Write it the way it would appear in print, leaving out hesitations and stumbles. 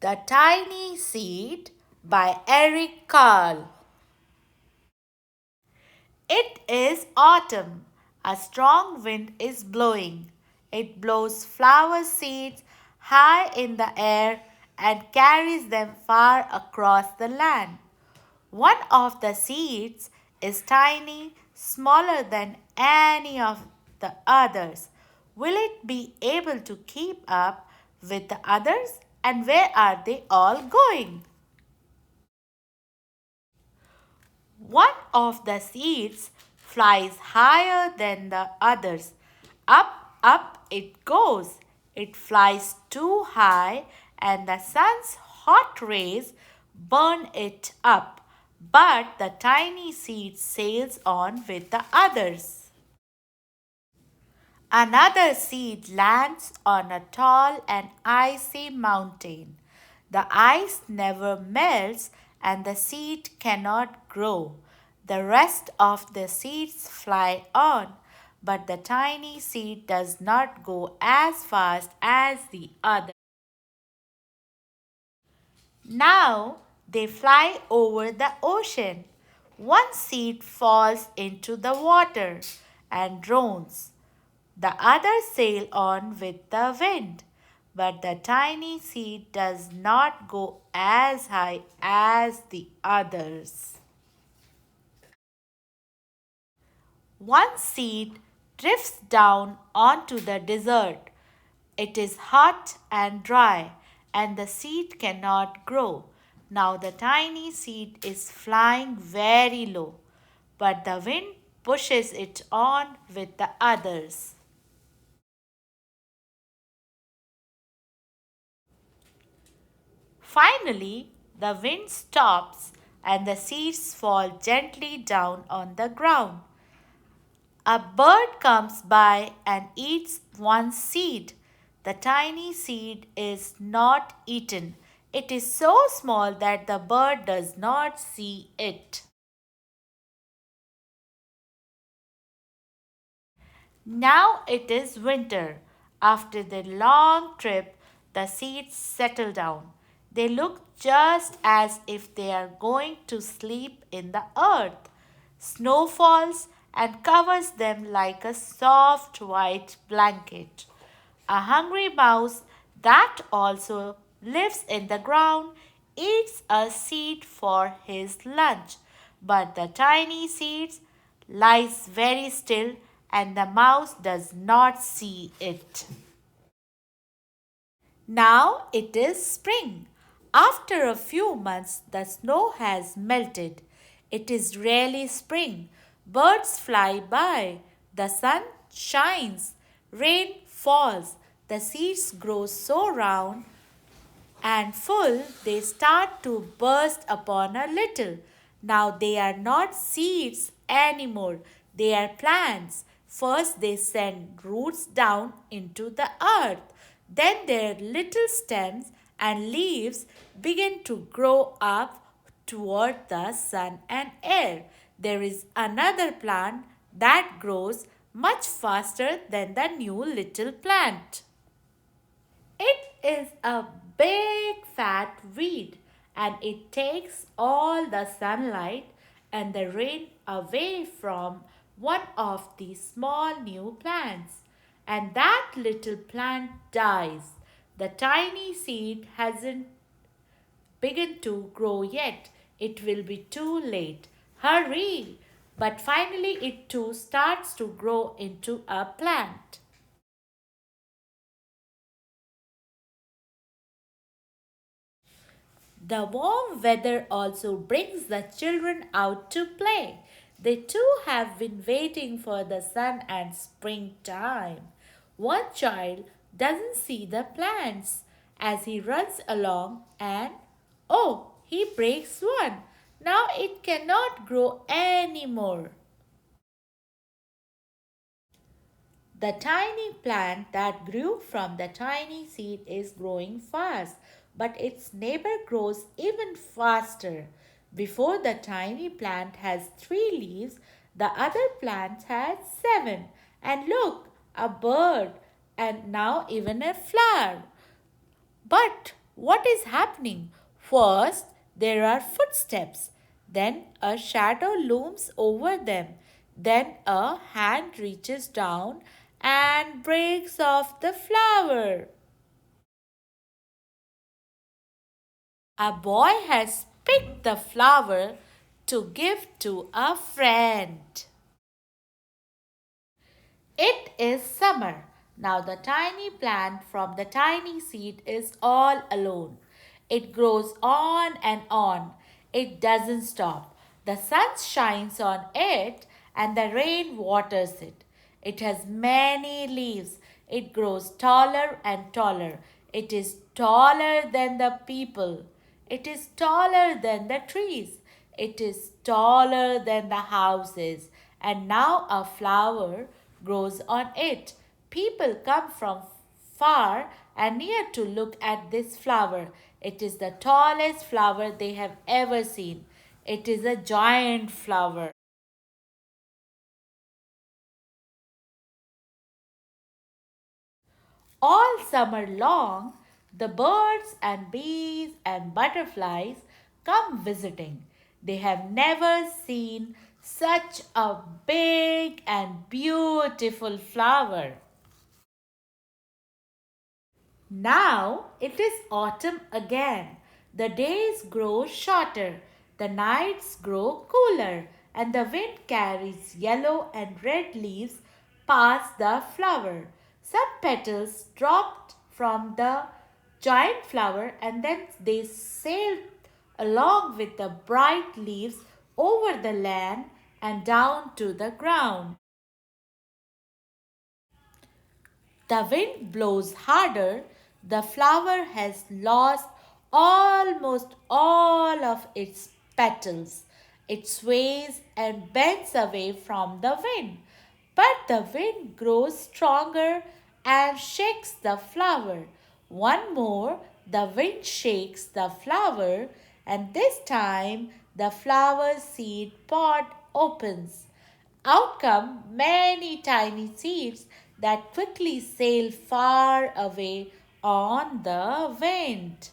The Tiny Seed by Eric Carle. It is autumn. A strong wind is blowing. It blows flower seeds high in the air and carries them far across the land. One of the seeds is tiny, smaller than any of the others. Will it be able to keep up with the others? And where are they all going? One of the seeds flies higher than the others. Up, up it goes. It flies too high, and the sun's hot rays burn it up. But the tiny seed sails on with the others. Another seed lands on a tall and icy mountain. The ice never melts and the seed cannot grow. The rest of the seeds fly on, but the tiny seed does not go as fast as the other. Now they fly over the ocean. One seed falls into the water and drones. The others sail on with the wind, but the tiny seed does not go as high as the others. One seed drifts down onto the desert. It is hot and dry, and the seed cannot grow. Now the tiny seed is flying very low, but the wind pushes it on with the others. Finally, the wind stops and the seeds fall gently down on the ground. A bird comes by and eats one seed. The tiny seed is not eaten. It is so small that the bird does not see it. Now it is winter. After the long trip, the seeds settle down. They look just as if they are going to sleep in the earth. Snow falls and covers them like a soft white blanket. A hungry mouse that also lives in the ground eats a seed for his lunch, but the tiny seeds lies very still and the mouse does not see it. Now it is spring. After a few months, the snow has melted. It is really spring. Birds fly by. The sun shines. Rain falls. The seeds grow so round and full, they start to burst upon a little. Now they are not seeds anymore, they are plants. First, they send roots down into the earth. Then their little stems and leaves begin to grow up toward the sun and air. There is another plant that grows much faster than the new little plant. It is a big fat weed and it takes all the sunlight and the rain away from one of the small new plants. And that little plant dies. The tiny seed hasn't begun to grow yet. It will be too late. Hurry! But finally, it too starts to grow into a plant. The warm weather also brings the children out to play. They too have been waiting for the sun and springtime. One child doesn't see the plants as he runs along and oh, he breaks one. Now it cannot grow anymore. The tiny plant that grew from the tiny seed is growing fast, but its neighbor grows even faster. Before the tiny plant has 3 leaves, the other plant has 7. And look, a bird, and now even a flower. But What is happening? First, there are footsteps. Then a shadow looms over them. Then a hand reaches down and breaks off the flower. A boy has picked the flower to give to a friend. It is summer. Now the tiny plant from the tiny seed is all alone. It grows on and on. It doesn't stop. The sun shines on it and the rain waters it. It has many leaves. It grows taller and taller. It is taller than the people. It is taller than the trees. It is taller than the houses. And now a flower grows on it. People come from far and near to look at this flower. It is the tallest flower they have ever seen. It is a giant flower. All summer long, the birds and bees and butterflies come visiting. They have never seen such a big and beautiful flower. Now it is autumn again. The days grow shorter, the nights grow cooler, and the wind carries yellow and red leaves past the flower. Some petals dropped from the giant flower and then they sailed along with the bright leaves over the land and down to the ground. The wind blows harder. The flower has lost almost all of its petals. It sways and bends away from the wind. But the wind grows stronger and shakes the flower. One more, the wind shakes the flower, and this time the flower seed pod opens. Out come many tiny seeds that quickly sail far away on the wind.